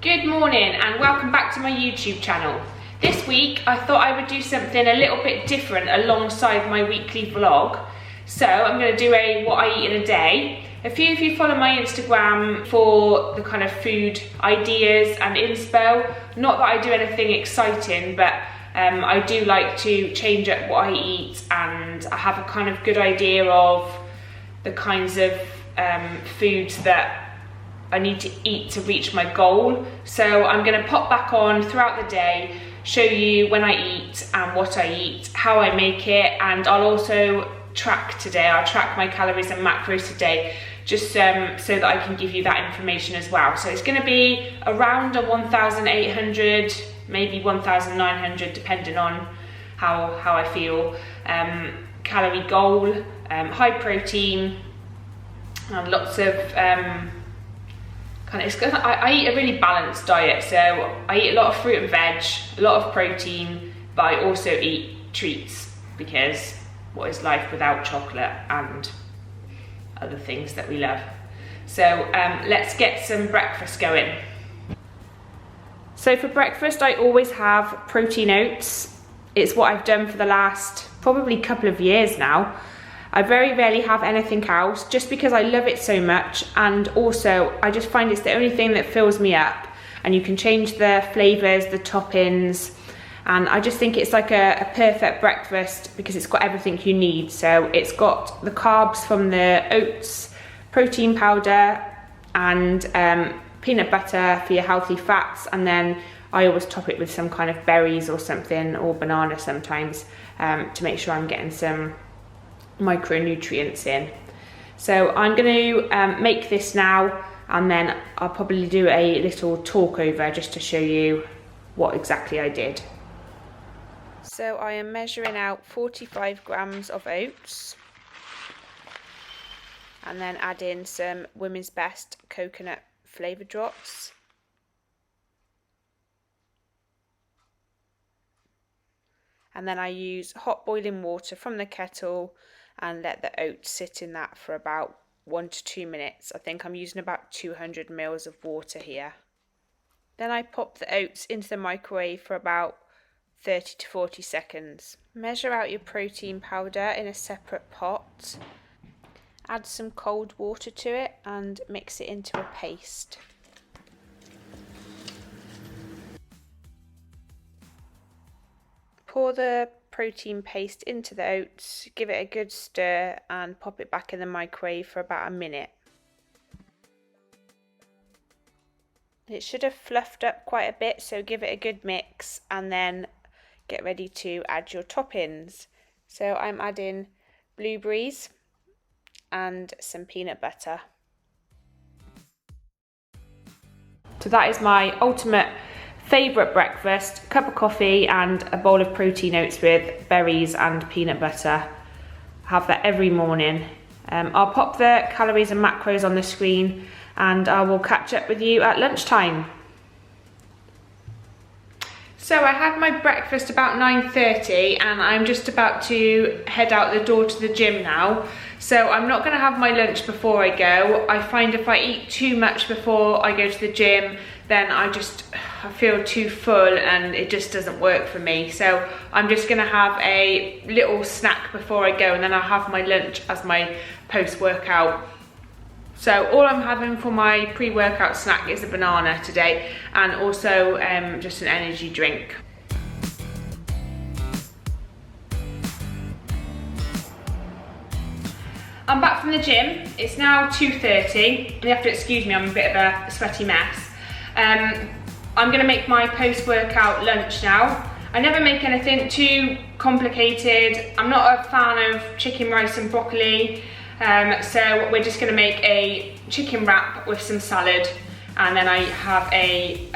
Good morning and welcome back to my YouTube channel. This week I thought I would do something a little bit different alongside my weekly vlog. So I'm going to do a what I eat in a day. A few of you follow my Instagram for the kind of food ideas and inspo. Not that I do anything exciting, but I do like to change up what I eat, and I have a kind of good idea of the kinds of foods that I need to eat to reach my goal. So I'm going to pop back on throughout the day, show you when I eat and what I eat, how I make it, and I'll also track today. I'll track my calories and macros today, just so that I can give you that information as well. So it's going to be around a 1,800, maybe 1,900, depending on how I feel, calorie goal, high protein, and lots of I eat a really balanced diet. So I eat a lot of fruit and veg, a lot of protein, but I also eat treats, because what is life without chocolate and other things that we love? So let's get some breakfast going. So for breakfast I always have protein oats. It's what I've done for the last probably couple of years now. I very rarely have anything else, just because I love it so much, and also I just find it's the only thing that fills me up, and you can change the flavours, the toppings, and I just think it's like a perfect breakfast because it's got everything you need. So it's got the carbs from the oats, protein powder, and peanut butter for your healthy fats, and then I always top it with some kind of berries or something, or banana sometimes, to make sure I'm getting some micronutrients in. So I'm going to make this now, and then I'll probably do a little talk over just to show you what exactly I did. So I am measuring out 45 grams of oats, and then add in some Women's Best coconut flavour drops. And then I use hot boiling water from the kettle and let the oats sit in that for about 1 to 2 minutes. I think I'm using about 200 mils of water here. Then I pop the oats into the microwave for about 30 to 40 seconds. Measure out your protein powder in a separate pot. Add some cold water to it and mix it into a paste. Pour the protein paste into the oats, give it a good stir, and pop it back in the microwave for about a minute. It should have fluffed up quite a bit, so give it a good mix, and then get ready to add your toppings. So I'm adding blueberries and some peanut butter. So that is my ultimate favourite breakfast: cup of coffee and a bowl of protein oats with berries and peanut butter. Have that every morning. I'll pop the calories and macros on the screen, and I will catch up with you at lunchtime. So I had my breakfast about 9:30, and I'm just about to head out the door to the gym now. So I'm not going to have my lunch before I go. I find if I eat too much before I go to the gym, then I feel too full and it just doesn't work for me. So I'm just going to have a little snack before I go, and then I'll have my lunch as my post-workout. So all I'm having for my pre-workout snack is a banana today, and also just an energy drink. I'm back from the gym. It's now 2:30. You have to excuse me, I'm a bit of a sweaty mess. I'm gonna make my post-workout lunch now. I never make anything too complicated. I'm not a fan of chicken, rice and broccoli. So we're just gonna make a chicken wrap with some salad, and then I have a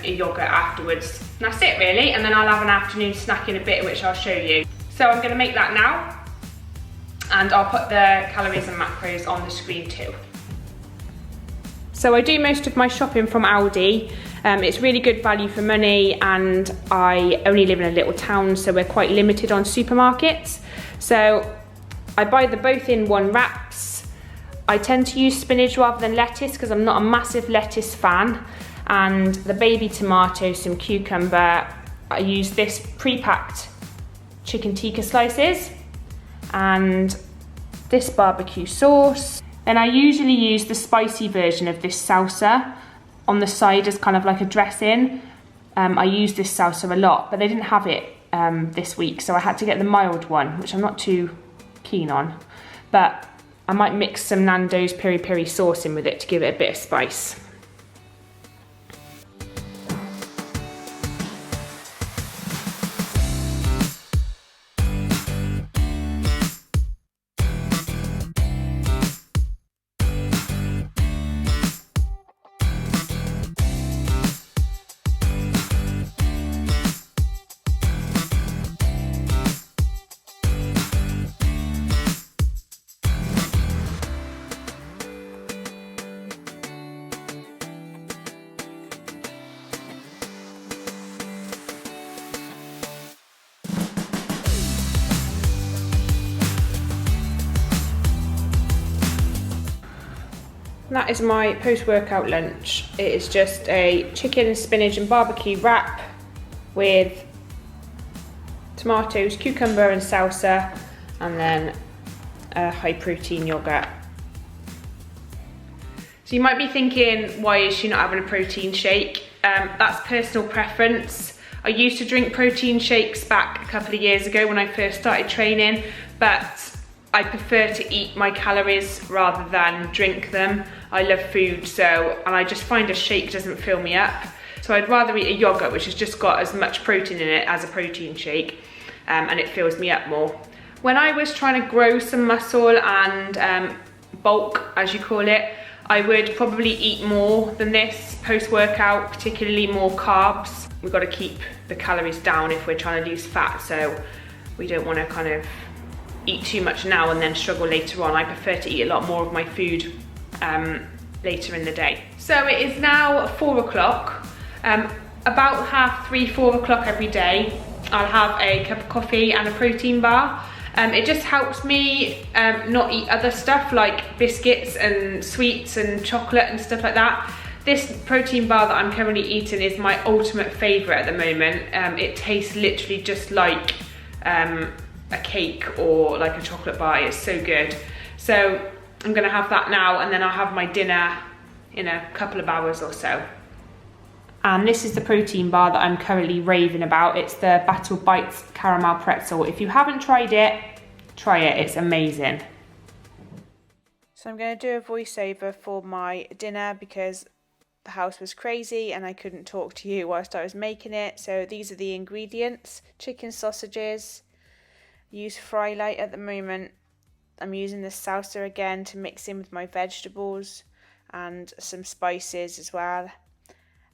yogurt afterwards. And that's it really, and then I'll have an afternoon snack in a bit, which I'll show you. So I'm gonna make that now, and I'll put the calories and macros on the screen too. So I do most of my shopping from Aldi. It's really good value for money, and I only live in a little town, so we're quite limited on supermarkets. So I buy the both in one wraps. I tend to use spinach rather than lettuce because I'm not a massive lettuce fan. and the baby tomato, some cucumber. I use this pre-packed chicken tikka slices and this barbecue sauce. Then I usually use the spicy version of this salsa on the side as kind of like a dressing. I use this salsa a lot, but they didn't have it this week, so I had to get the mild one, which I'm not too keen on. But I might mix some Nando's peri peri sauce in with it to give it a bit of spice. That is my post-workout lunch. It is just a chicken, spinach and barbecue wrap with tomatoes, cucumber and salsa, and then a high protein yogurt. So you might be thinking, why is she not having a protein shake? That's personal preference. I used to drink protein shakes back a couple of years ago when I first started training, but I prefer to eat my calories rather than drink them. I love food, and I just find a shake doesn't fill me up. So I'd rather eat a yogurt which has just got as much protein in it as a protein shake, and it fills me up more. When I was trying to grow some muscle and bulk, as you call it, I would probably eat more than this post-workout, particularly more carbs. We've got to keep the calories down if we're trying to lose fat, so we don't want to kind of eat too much now and then struggle later on. I prefer to eat a lot more of my food later in the day. So it is now 4 o'clock. About half 3, 4 o'clock every day, I'll have a cup of coffee and a protein bar. It just helps me not eat other stuff like biscuits and sweets and chocolate and stuff like that. This protein bar that I'm currently eating is my ultimate favourite at the moment. It tastes literally just like a cake or like a chocolate bar. It's so good. So I'm gonna have that now, and then I'll have my dinner in a couple of hours or so. And this is the protein bar that I'm currently raving about. It's the Battle Bites Caramel Pretzel. If you haven't tried it, try it, it's amazing. So I'm gonna do a voiceover for my dinner because the house was crazy and I couldn't talk to you whilst I was making it. So these are the ingredients: chicken sausages, use fry light at the moment. I'm using the salsa again to mix in with my vegetables and some spices as well.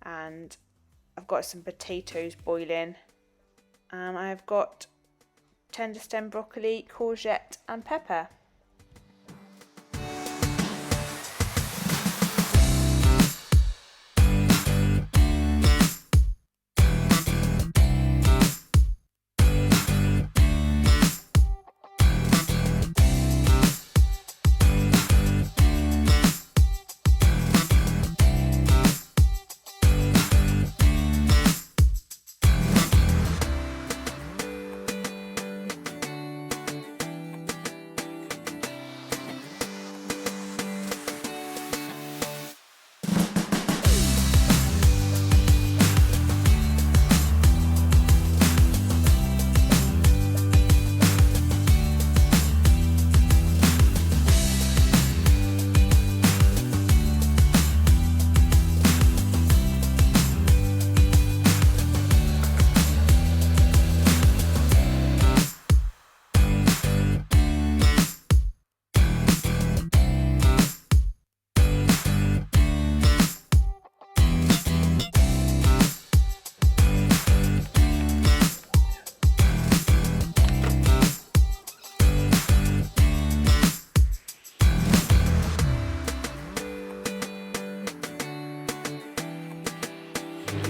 And I've got some potatoes boiling. And I've got tender stem broccoli, courgette and pepper.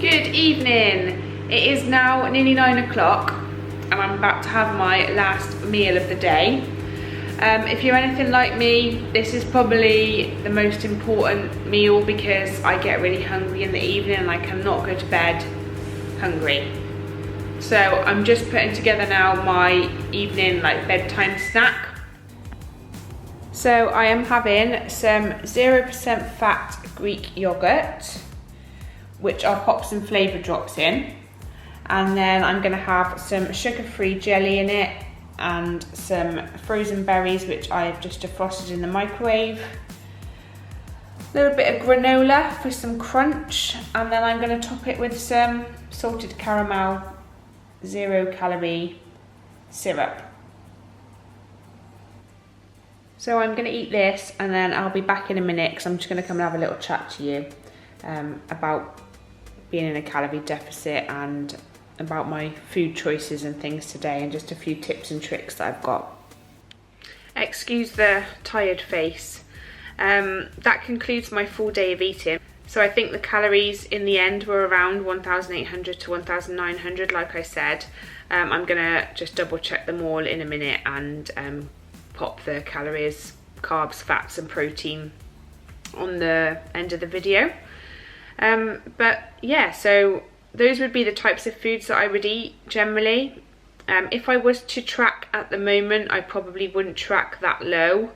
Good evening. It is now nearly 9 o'clock and I'm about to have my last meal of the day. If you're anything like me, this is probably the most important meal because I get really hungry in the evening and I cannot go to bed hungry. So I'm just putting together now my evening like bedtime snack. So I am having some 0% fat Greek yogurt, which I'll pop some flavour drops in. And then I'm gonna have some sugar-free jelly in it and some frozen berries, which I've just defrosted in the microwave. A little bit of granola for some crunch, and then I'm gonna top it with some salted caramel 0-calorie syrup. So I'm gonna eat this and then I'll be back in a minute because I'm just gonna come and have a little chat to you about being in a calorie deficit and about my food choices and things today, and just a few tips and tricks that I've got. Excuse the tired face. That concludes my full day of eating. So I think the calories in the end were around 1,800 to 1,900, like I said. I'm gonna just double check them all in a minute and pop the calories, carbs, fats and protein on the end of the video. But yeah, so those would be the types of foods that I would eat generally. If I was to track at the moment, I probably wouldn't track that low.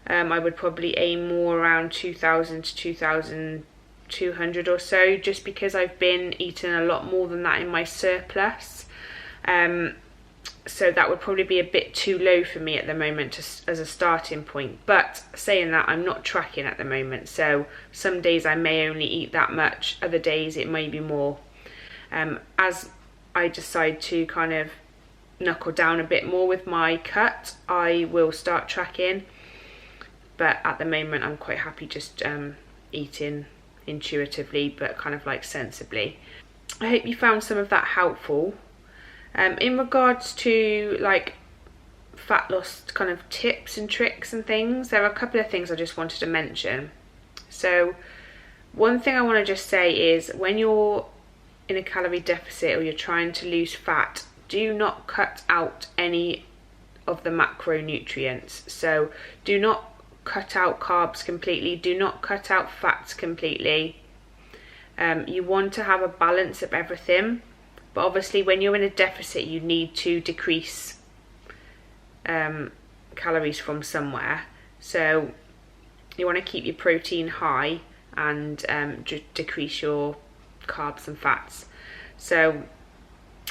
I would probably aim more around 2,000 to 2,200 or so, just because I've been eating a lot more than that in my surplus. So that would probably be a bit too low for me at the moment as a starting point. But saying that, I'm not tracking at the moment. So some days I may only eat that much, other days it may be more. As I decide to kind of knuckle down a bit more with my cut, I will start tracking. But at the moment I'm quite happy just eating intuitively, but kind of like sensibly. I hope you found some of that helpful. In regards to like fat loss kind of tips and tricks and things, there are a couple of things I just wanted to mention. So one thing I want to just say is, when you're in a calorie deficit or you're trying to lose fat, do not cut out any of the macronutrients. So do not cut out carbs completely, do not cut out fats completely. You want to have a balance of everything, but obviously when you're in a deficit you need to decrease calories from somewhere. So you want to keep your protein high and decrease your carbs and fats. So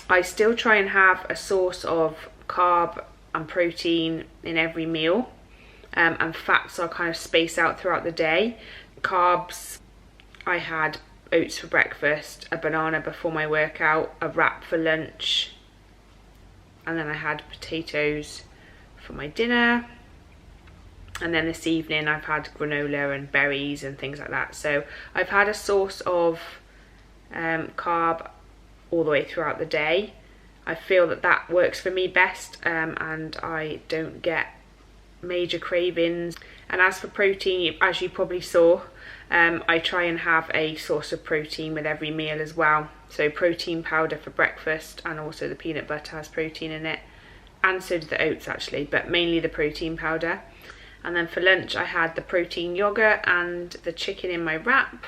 I still try and have a source of carb and protein in every meal, and fats are kind of spaced out throughout the day. Carbs, I had oats for breakfast, a banana before my workout, a wrap for lunch, and then I had potatoes for my dinner, and then this evening I've had granola and berries and things like that. So I've had a source of carb all the way throughout the day. I feel that that works for me best, and I don't get major cravings. And as for protein, as you probably saw, I try and have a source of protein with every meal as well. So protein powder for breakfast, and also the peanut butter has protein in it, and so do the oats actually, but mainly the protein powder. And then for lunch I had the protein yogurt and the chicken in my wrap,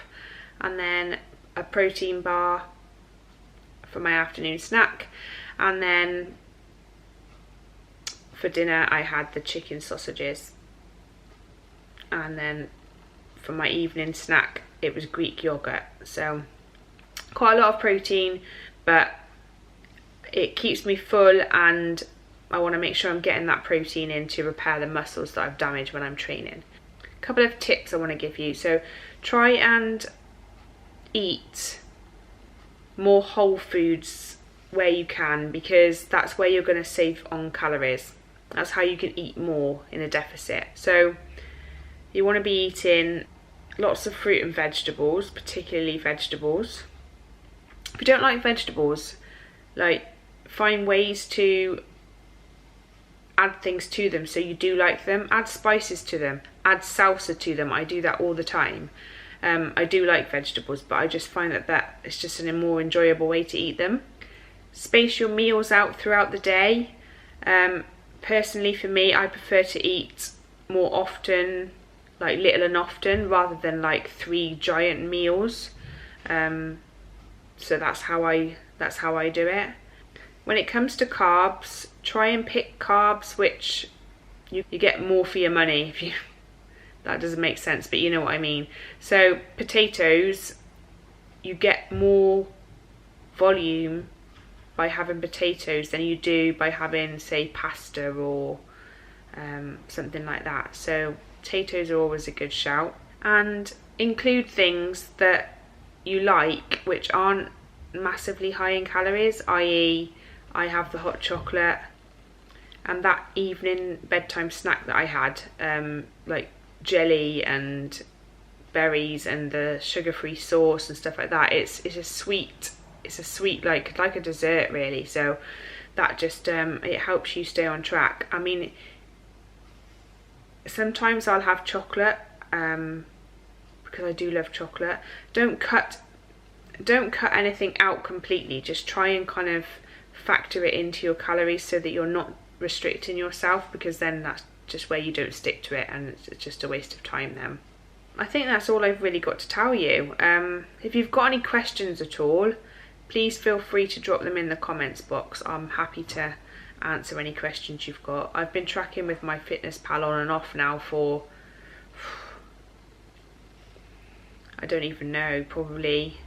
and then a protein bar for my afternoon snack, and then for dinner I had the chicken sausages, and then for my evening snack it was Greek yogurt. So quite a lot of protein, but it keeps me full, and I want to make sure I'm getting that protein in to repair the muscles that I've damaged when I'm training. A couple of tips I want to give you. So try and eat more whole foods where you can, because that's where you're going to save on calories. That's how you can eat more in a deficit. So you want to be eating lots of fruit and vegetables, particularly vegetables. If you don't like vegetables, like, find ways to add things to them so you do like them. Add spices to them, add salsa to them. I do that all the time. I do like vegetables, but I just find that it's just a more enjoyable way to eat them. Space your meals out throughout the day. Personally for me, I prefer to eat more often, like little and often, rather than like 3 giant meals. So that's how I do it. When it comes to carbs, try and pick carbs which you get more for your money. If you that doesn't make sense, but you know what I mean. So potatoes, you get more volume by having potatoes than you do by having, say, pasta or something like that. So potatoes are always a good shout. And include things that you like which aren't massively high in calories, i.e. I have the hot chocolate, and that evening bedtime snack that I had, like jelly and berries and the sugar-free sauce and stuff like that. It's a sweet like a dessert really. So that just it helps you stay on track. I mean, sometimes I'll have chocolate because I do love chocolate. Don't cut anything out completely. Just try and kind of factor it into your calories so that you're not restricting yourself, because then that's just where you don't stick to it and it's just a waste of time then. I think that's all I've really got to tell you. If you've got any questions at all, please feel free to drop them in the comments box. I'm happy to answer any questions you've got. I've been tracking with my fitness pal on and off now for, I don't even know, probably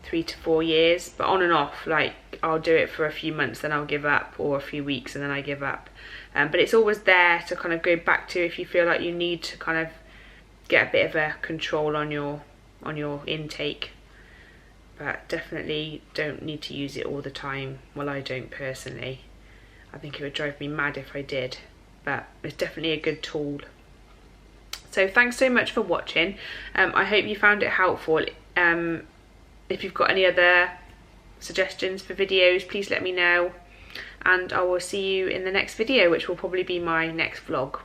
3 to 4 years, but on and off. Like, I'll do it for a few months, then I'll give up, or a few weeks and then I give up. But it's always there to kind of go back to if you feel like you need to kind of get a bit of a control on your intake. But definitely don't need to use it all the time. Well, I don't personally. I think it would drive me mad if I did, but it's definitely a good tool. So thanks so much for watching. I hope you found it helpful. If you've got any other suggestions for videos, please let me know, and I will see you in the next video, which will probably be my next vlog.